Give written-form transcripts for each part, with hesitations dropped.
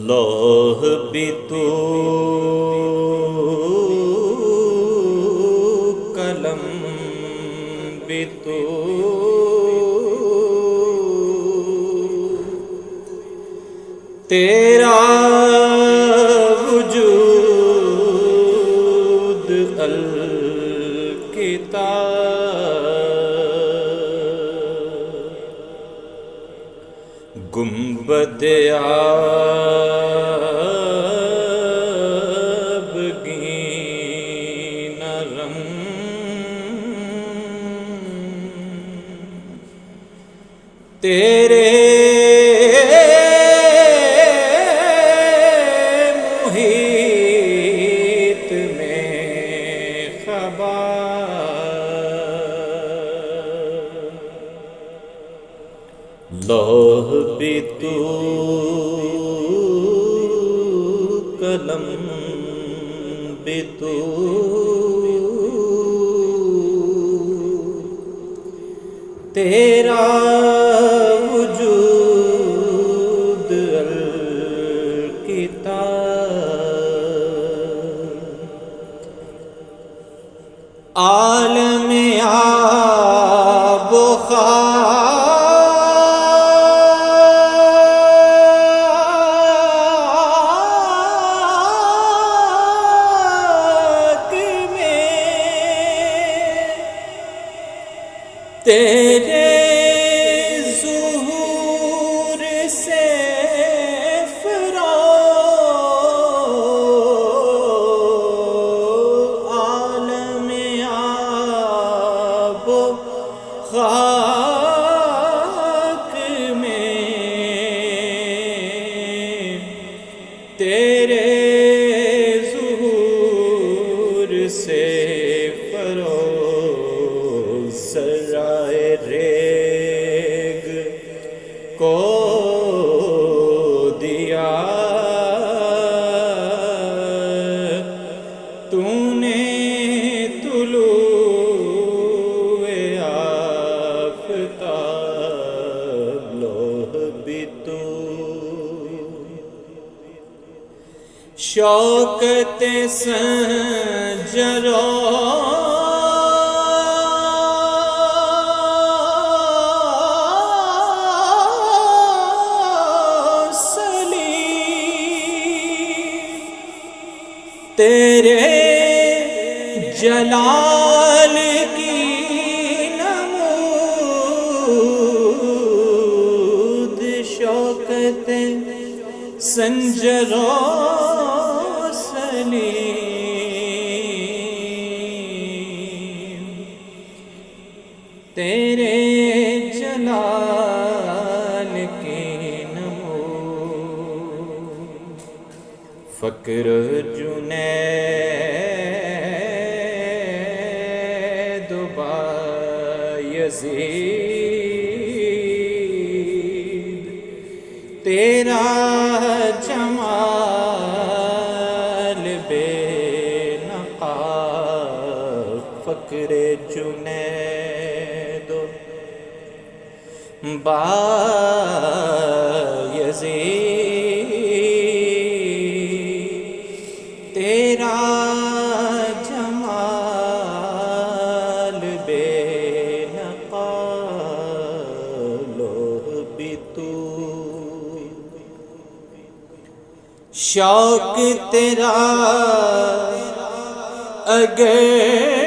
لوح بھی تو قلم بھی تو تیرا وجود الکتاب گنبد آبگین رنگ تیرے محیط میں خبر لوح بھی تو قلم بھی تو تیرا وجود الکتاب عالم آب و خاک میں تیرے ظہور سے عالم آب و خاک میں تیرے ظہور سے فروغ سرائے ریگ کو دیا تو نے طلوع آفتاب لوح بھی تو شوکت سنجر تیرے جلال کی نمود شوکت سنجر و سلیم تیرے جلال کی نمود فقر جنید بایزید تیرا جمال بے نقاب فقر جنید بایزید تیرا جمال بے نقاب لوح بھی تو شوق تیرا اگر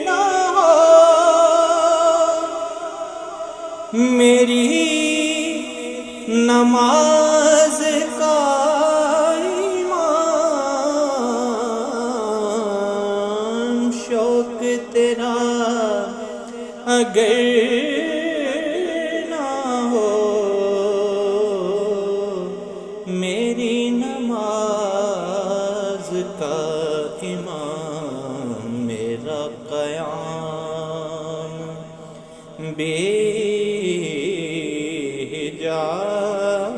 نہ ہو میری نماز کا ایمان شوق تیرا اگر نہ ہو میری نماز کا امام میرا قیام بے حجاب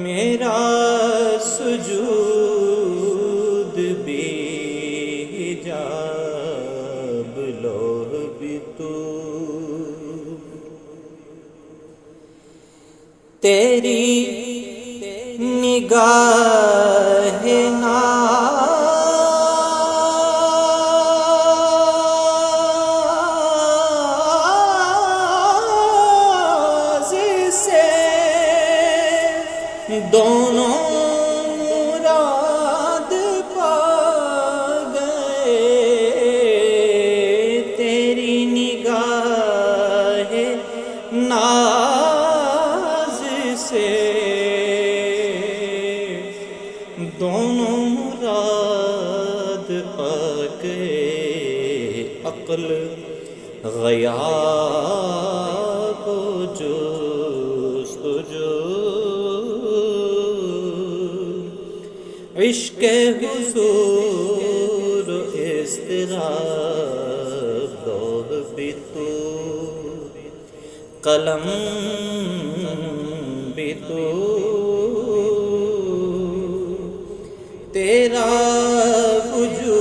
میرا سجود بے حجاب نگاہ ناز سے دونوں مراد پا گئے، تیری نگاہ ناز سے دونوں مراد پا گئے، عقل غیاب و جستجو، عشق حضور و اضطراب، لوح بھی تو قلم بھی تو، تیرا وجود